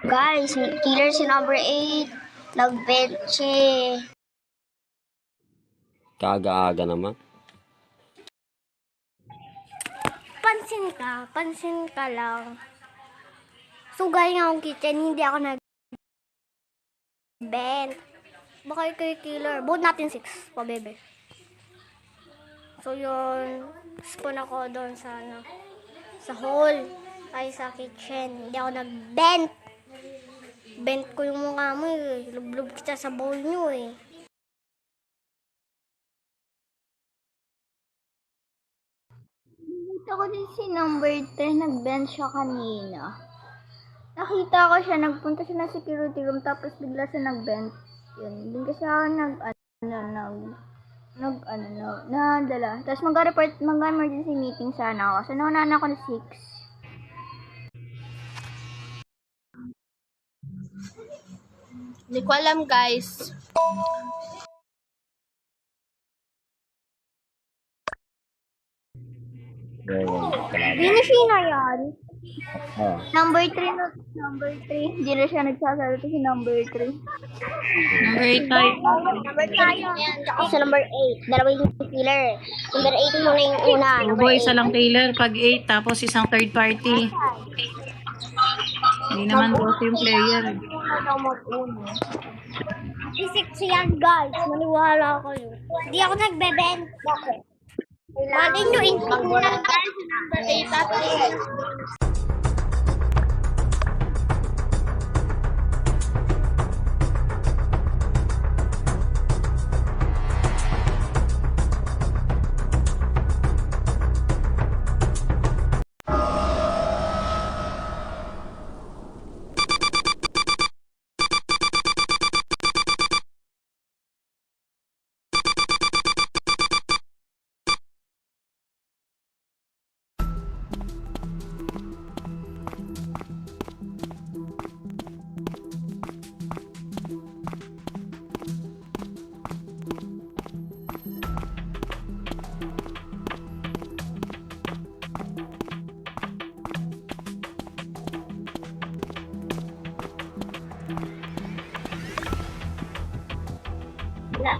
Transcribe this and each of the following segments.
Guys, killer si number 8. Nag-benche. Kaga-aga naman. Pansin ka lang. Sugay nga akong kitchen, hindi ako nag-bent. Baka ikaw yung killer. Vote natin 6, pabebe. So yun, spawn ako doon sa sa hall. Ay sa kitchen. Hindi ako nag-bent. Bent ko yung mukha mo eh. Lublub kita sa bowl nyo eh. Nakita ko din si number 3, nag-bench siya kanina. Nakita ko siya, nagpunta siya na security room, tapos bigla siya nag-bench. Yun, din kasi ako nadala. Tapos mag-emergency meeting sana ako. So, nauna ako na 6. Hindi ko alam guys. Sino yan? Oh. Number 3. Hindi na siya nagsasalita si number 3. Number 8 tayo. Number tayo. Ako sa number 8. Dalawa yung killer. Number 8 muna yung una. Boy, isa lang Taylor. Pag 8, tapos isang third party. Hindi naman boss yung player. Isik yan guys. Maniwala ko yun. Hindi ako nagbe-bend. Bakit? Bakit nyo income muna tayo sa number 8 at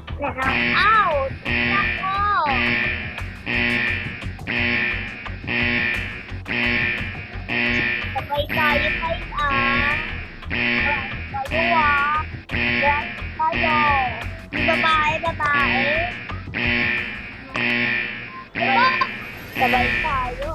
out! Ako! Sabay tayo guys Tayo Dance tayo. Babae. Sabay tayo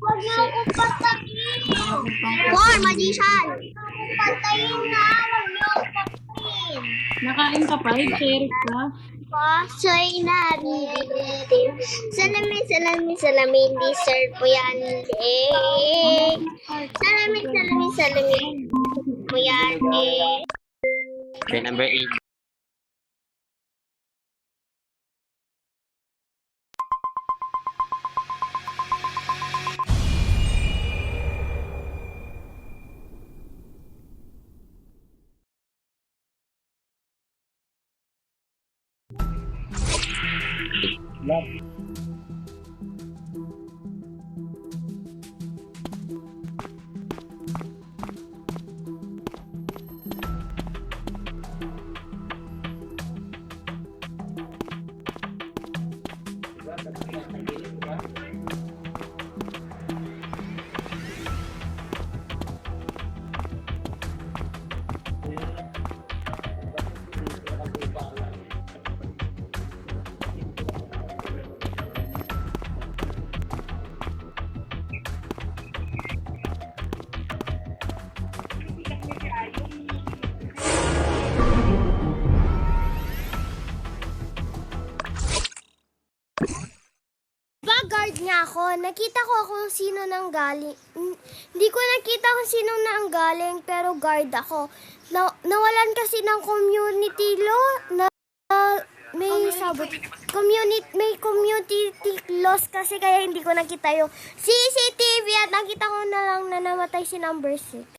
Huwag na akong patayin! Four, magician! Patayin na! Huwag na akong patayin! Nakain ka pa? Share ka? Pasoy na bibitin. Salamin, deserve po yan. Salamin po yan. Okay, number 8. niya ako. Nakita ko kung sino nang galing. Hindi ko nakita kung sino nang galing, pero guard ako. Nawalan kasi ng community law na may sabot. May community loss kasi kaya hindi ko nakita yung CCTV at nakita ko na lang na namatay si number 6.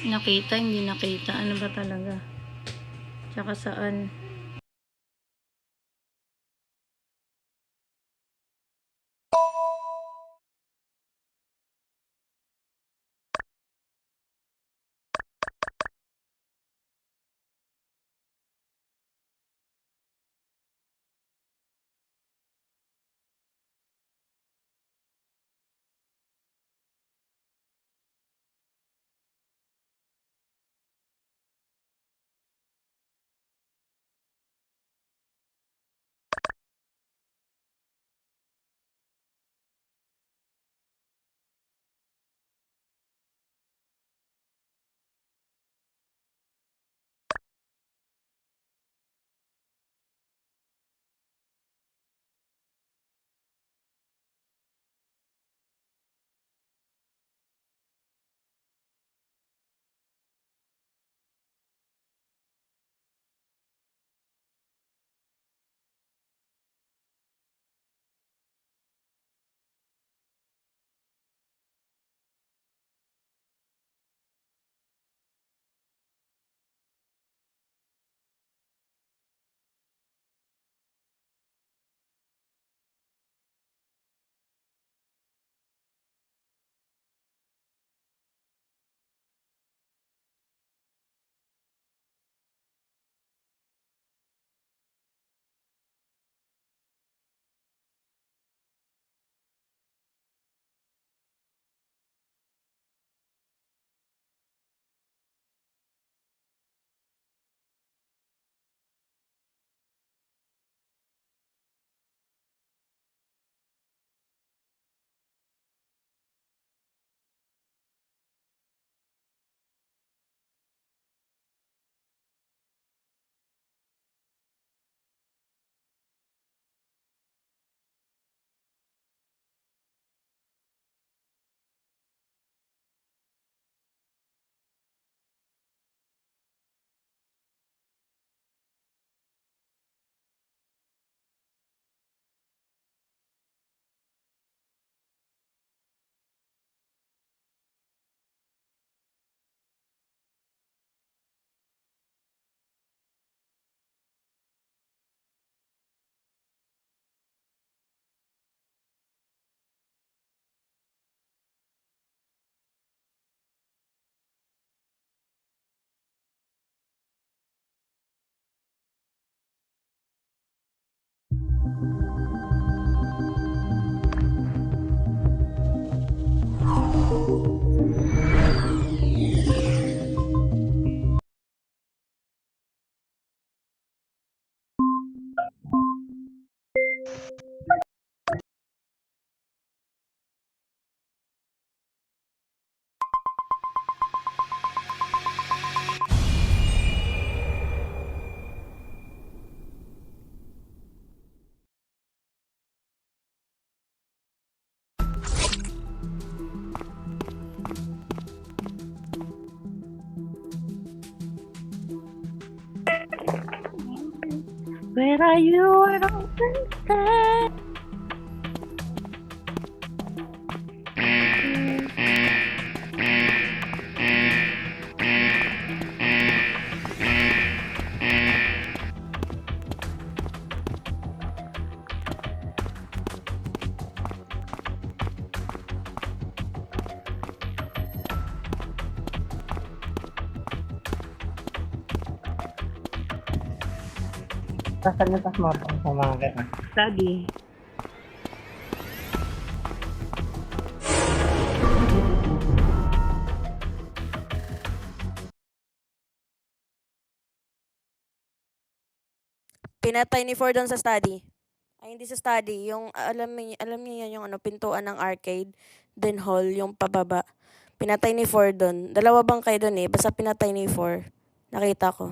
Nakita, hindi nakita. Ano ba talaga? Tsaka saan? Where are you? I don't understand. Saan yung tas mo sa mga ganun? Study. Pinatay ni Ford doon sa study. Ay, hindi sa study. Yung, alam niyo yan, yung ano, pintuan ng arcade. Then hall, yung pababa. Pinatay ni Ford doon. Dalawa bang kayo doon eh. Basta pinatay ni Ford. Nakita ko.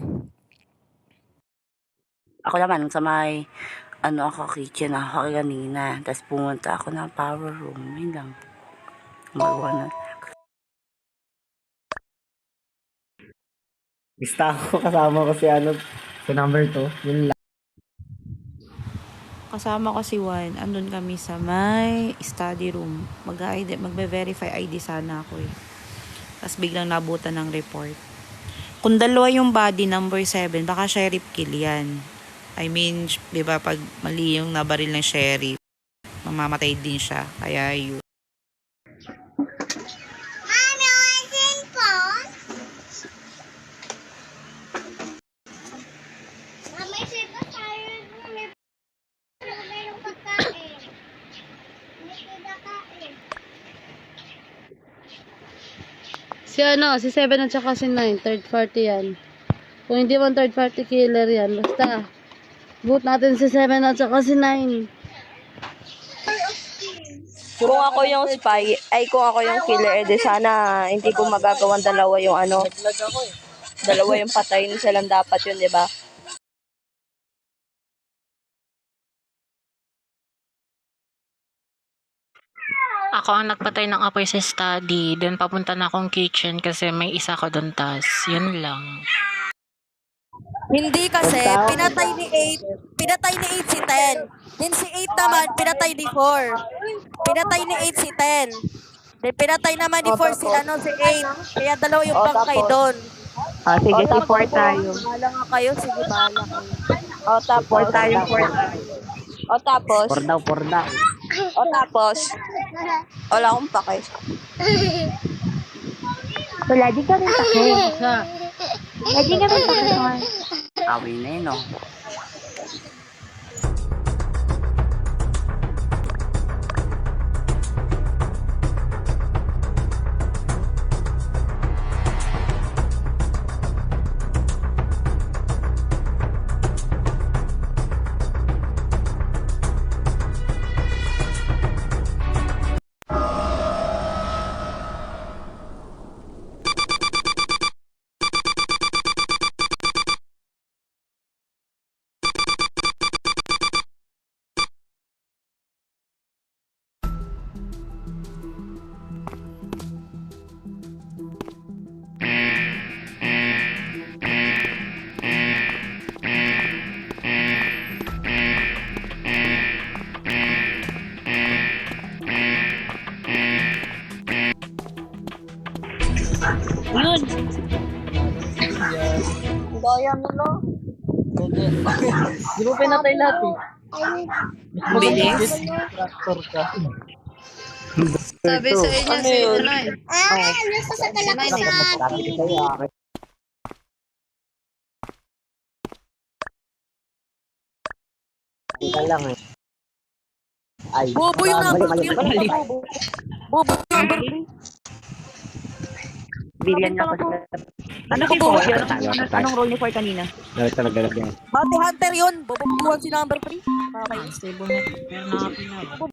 Ako naman sa may kitchen ako kanina. Tapos pumunta ako ng power room. Yun lang. Number 1 na. Basta ako kasama ko si number 2. Yun lang. Kasama ko si Juan. Andun kami sa may study room. Magbe-verify ID sana ako eh. Tapos biglang nabutan ng report. Kung dalawa yung body, number 7, baka sheriff kill yan. I mean, di ba, pag mali yung nabaril ng sheriff, mamamatay din siya. Kaya yun. Mami, ang cellphone? Mami, cellphone tayo. Mayroong pagkain. May kinakain. Si 7 at saka si 9, third party yan. Kung hindi man third party killer yan, basta vote natin si 7 at saka si 9. Kung ako yung spy, kung ako yung killer, edi sana hindi ko magagawang dalawa yung dalawa yung patay, isa lang dapat yun, di ba? Ako ang nagpatay ng apoy sa study. Then papunta na akong kitchen kasi may isa ko doon tas. Yun lang. Hindi kasi, pinatay ni 8 si 10. Then si 8 naman, pinatay ni 4. Pinatay ni 8 si 10. Then pinatay naman ni 4 si 8. Kaya dalawa yung bangkay doon. Sige, si 4 tayo. Bahala nga kayo, sige bahala kayo. Tapos tayo, 4 tayo. Tapos, For now. tapos, wala akong pakay. Wala, di ka rin takay. Di ka rin takay. Away na yun, no? Daya nila. Di mo pinatay lahat eh. Bilis. Tractor ka. Sabi sa inyo si 9. Nasa sa kalaki Sabi ko sa'yo, akin. Ika lang eh. Ay. Bobo yung number Mali. 3. Bobo yung number 3. Billion nga kasi. Ano si 4? Anong role ni 4 kanina? Dahil talaga lang. Bounty hunter yun. Bobo si number 3. Okay. Stable na. Pero nakapinawa.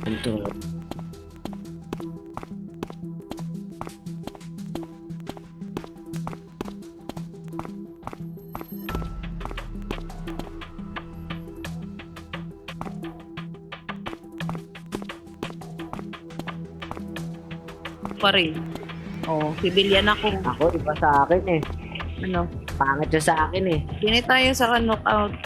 Ito. Pa rin. Civilian ako. Ako, iba sa akin eh. Ano? Pangit siya sa akin eh. Kini tayo sa knockout.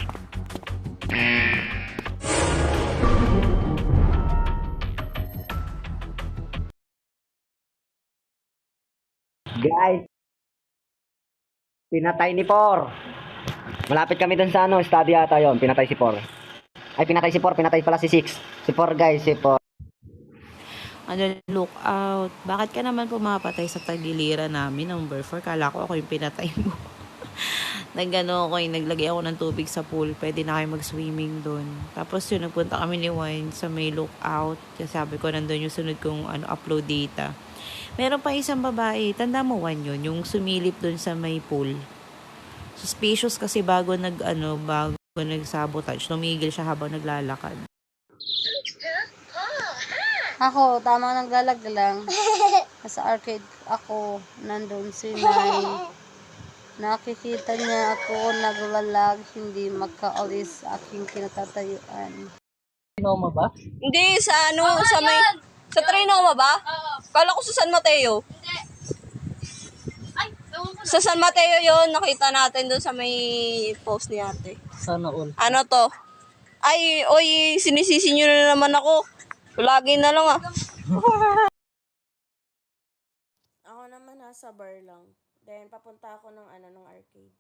Guys, pinatay ni Por. Malapit kami dun sa study ata yon. Pinatay si Por. Pinatay si Por, pinatay pala si 6. Si Por guys, si Por. Look out. Bakit ka naman pumapatay sa tagiliran namin, number 4? Kala ko ako yung pinatay mo. Naglagay ako ng tubig sa pool. Pwede na kayo mag-swimming doon. Tapos yun, nagpunta kami ni Wine sa may lookout. Kasi sabi ko, nandun yung sunod kong upload data. Meron pa isang babae. Tanda mo, Wine, yun. Yung sumilip doon sa may pool. Suspicious kasi bago nag-sabotage. Tumigil siya habang naglalakad. Ako, tama naglalag lang. Sa arcade ako, nandun si Nay. Nakikita niya ako naglalag, hindi makaalis sa aking kinatatayuan. Hindi, sa sa Trinoma ba? Kala ko sa San Mateo. Sa San Mateo yon nakita natin doon sa may post ni ate. Sana all. Ano to? Ay, oy, sinisisi nyo na naman ako. Lagi na lang ah. Ako naman nasa bar lang. Then, papunta ako ng arcade.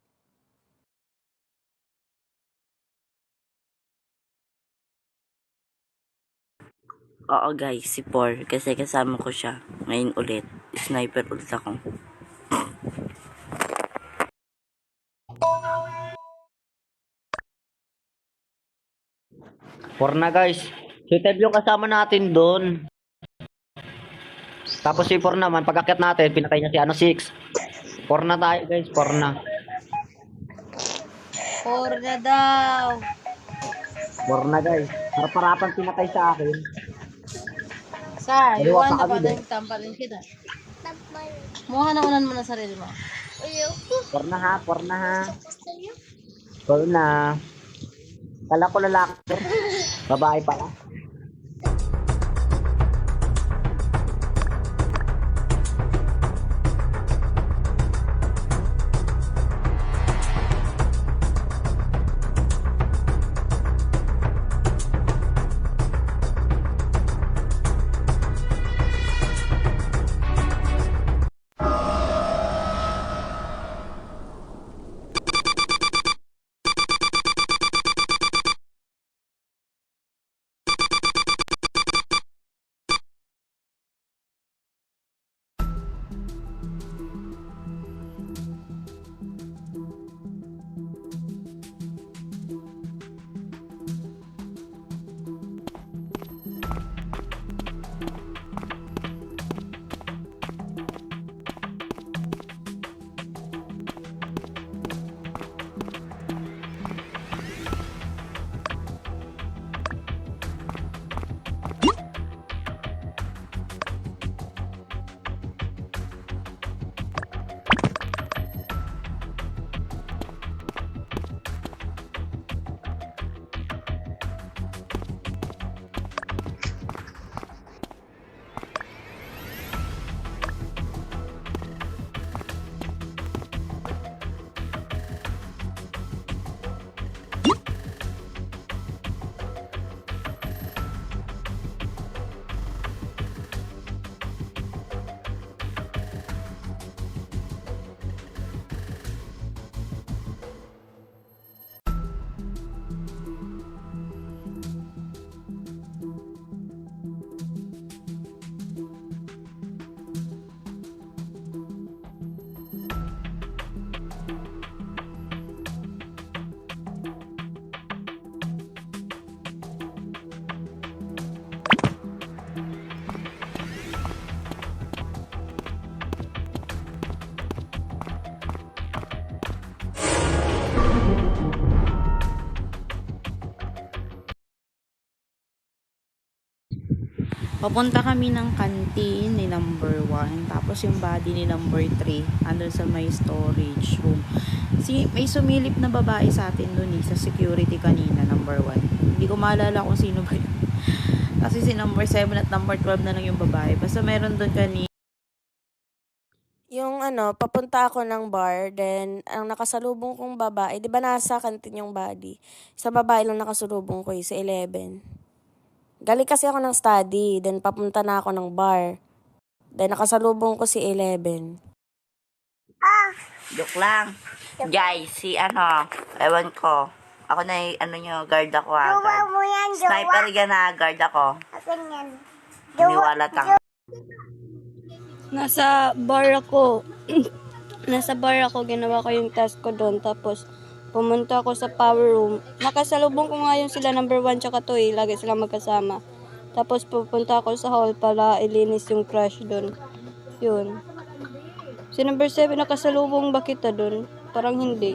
Oo guys, si Por. Kasi kasama ko siya. Ngayon ulit. Sniper ulit ako. For na guys. Si Ted yung kasama natin doon. Tapos si For naman, pag-akyat natin, pinatay niya si 6. For na tayo guys, for na. For na daw. For na guys. Harap-harapan pinatay sa akin. Sir, Dalawa iwan pa na ba kami, din tampalin kita? Mukha na unan mo na sarili mo. For na ha, for na ha. For na. Kala ko lalaki. Babae pala. Papunta kami ng canteen ni number 1. Tapos yung body ni number 3. Andun sa may storage room. May sumilip na babae sa atin dun sa security kanina, number 1. Hindi ko maalala kung sino ba yun. Kasi si number 7 at number 12 na lang yung babae. Basta meron dun kanina. Yung papunta ako ng bar, then ang nakasalubong kong babae, di ba nasa kantin yung body? Sa babae lang nakasalubong ko sa 11. Galing kasi ako ng study, then papunta na ako ng bar. Then nakasalubong ko si 11. Joke lang. Guys, si ewan ko. Ako na nyo, guard ako agad. Sniper yan na, guard ako. Iniwala tang. Nasa bar ako. Ginawa ko yung task ko doon. Tapos, pumunta ako sa power room. Nakasalubong ko nga yung sila number 1 tsaka 2 lagi sila magkasama. Tapos, pupunta ako sa hall para ilinis yung crush doon. Yun. Si number 7 nakasalubong ba kita doon? parang hindi.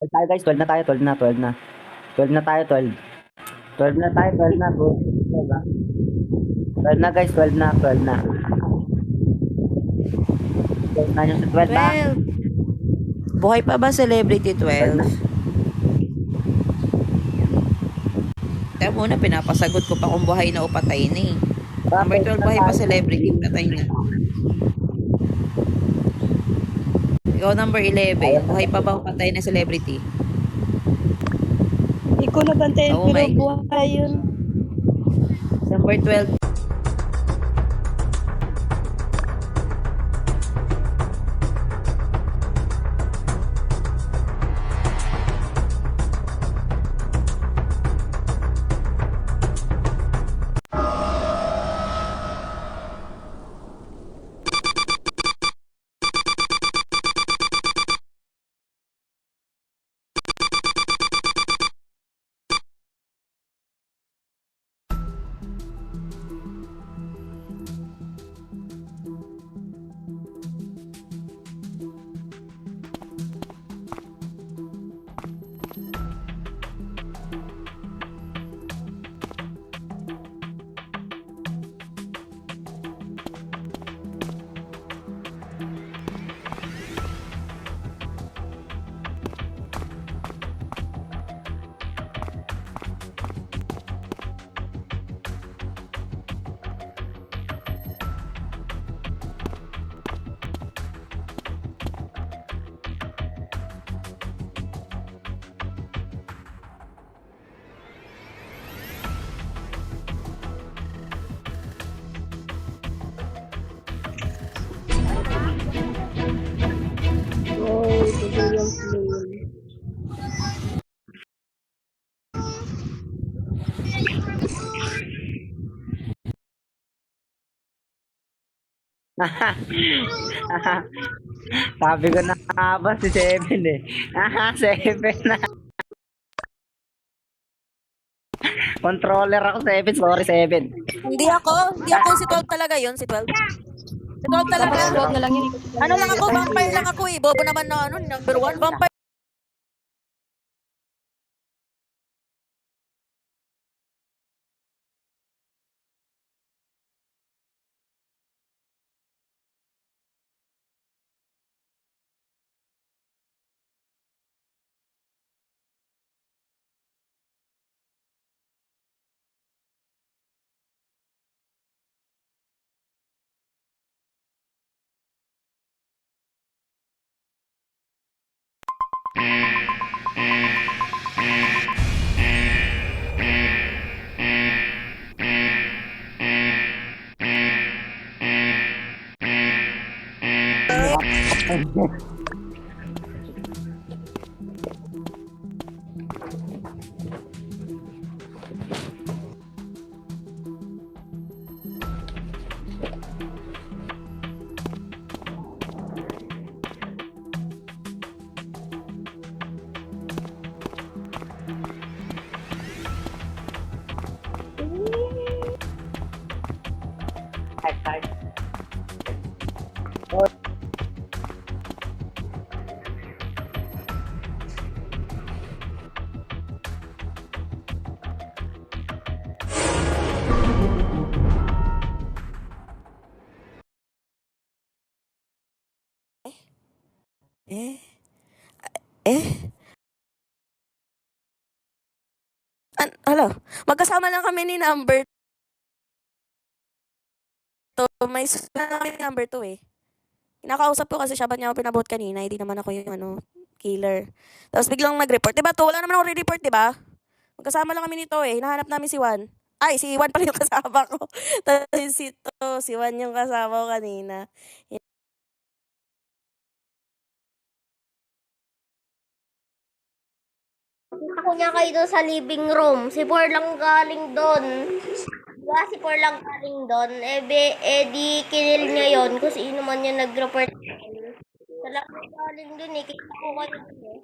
Tayo guys, 12 na tayo, 12 na, 12 na. 12 na tayo, 12. 12 na tayo, 12 na. 12 na. 12 na guys, 12 na, 12 na. 12 na yung sa 12 na. 12. Buhay pa ba Celebrity 12? Kaya muna, pinapasagot ko pa kung buhay na o patay na eh. Number 12, buhay pa Celebrity, patay na. Ikaw number 11, buhay pa ba o patay na Celebrity? Hindi ko nabantayan, Oh pero my. buhay yun. Number 12, Oh, tuloy yung plane. Sabi ko na nga ba si 7 eh. 7 na. Controller ako 7, sorry 7. Hindi ako si 12 talaga yun, si 12. Si 12 talaga. Huwag na lang yun. Ano lang ako, vampire lang ako eh. Bobo naman na ano, number 1, vampire. Eh? Hello? Magkasama lang kami ni number 2. May susunod na kami ni number 2 eh. Kinakausap ko kasi siya, ba't niya ako pinabot kanina? Hindi naman ako yung killer. Tapos biglang nag-report. Diba to? Wala naman ako re-report, diba? Magkasama lang kami nito eh. Hinahanap namin si Juan. Ay, si Juan pala yung kasama ko. Tapos si Juan yung kasama ko kanina. Ako niya kayo doon sa living room. Si Por lang galing doon. Diba si Por lang galing doon? Di kinil niya yun kung sino man yung nag-report. Siya lang yung galing doon eh. Kita ko kayo doon eh.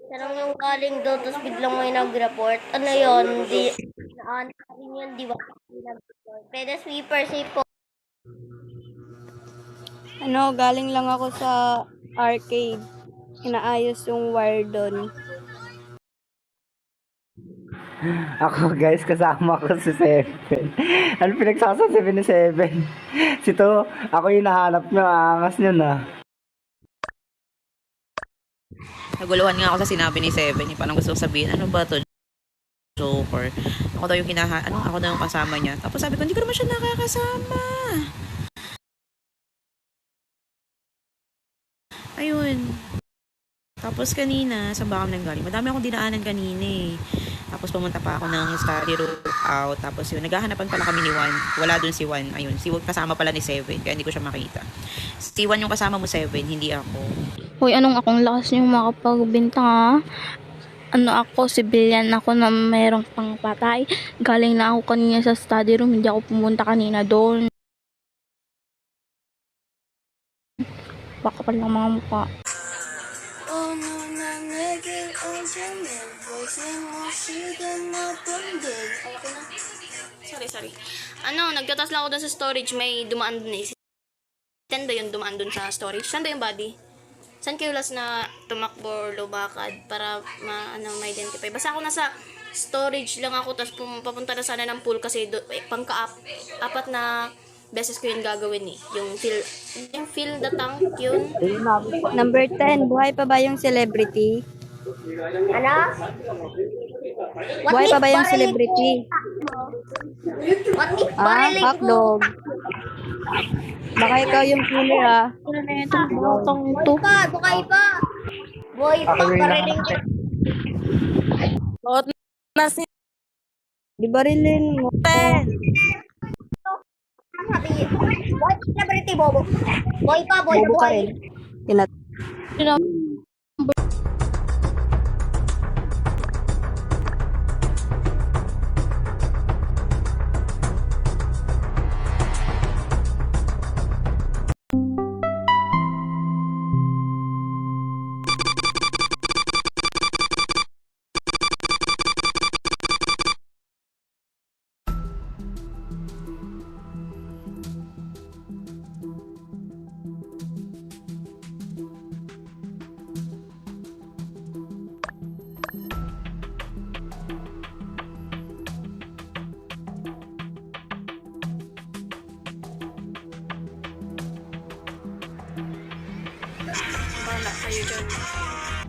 Siya lang yung galing doon tapos biglang may nag-report. Ano yun? Naan rin yun, di ba? Pwede sweeper si Por. Ano, galing lang ako sa arcade. Inaayos yung wire doon. Ako guys, kasama ko si Seven. Ano pinagsasabi 7 ni Seven? Si To, ako yung nahanap nyo, aangas nyo na. Naguluhan nga ako sa sinabi ni Seven. Yung parang gusto ko sabihin, ano ba to? Joker. Ako daw yung ako daw yung kasama niya. Tapos sabi ko, hindi ko naman siya nakakasama. Ayun. Tapos kanina, saan ba ako nanggaling? Madami akong dinaanan kanina eh. Tapos pumunta pa ako ng study room out. Tapos yun, naghahanapan pala kami ni Juan. Wala dun si Juan. Ayun, si Juan kasama pala ni Seven. Kaya hindi ko siya makita. Si Juan yung kasama mo, Seven, hindi ako. Hoy, anong akong lakas niyong makapagbinta ha? Ano ako, civilian ako na mayroong pangpatay. Galing na ako kanina sa study room. Hindi ako pumunta kanina doon. Baka pala mga mukha. Sorry. Ano, nagtatas lang ako doon sa storage. May dumaan dun eh. Si Tendo yung dumaan dun sa storage. Saan ba yung body? Saan kayo last na tumakbo or lubakad para ma-identify? Basta ako nasa storage lang ako tapos papunta na sana ng pool kasi pangka-apat na beses ko yun gagawin eh. Yung fill the tank yun. Number 10, buhay pa ba yung celebrity? Ano? Buhay pa ba yung celebrity? What if bariling ko? Hotdog. Baka ikaw yung killer ah. Bukay pa. Boy pa, bariling ko. Suot na si Di barilin mo. Sabi, boy, celebrity, bobo. Boy pa, boy. Bobo ka rin. Wala kayo dyan.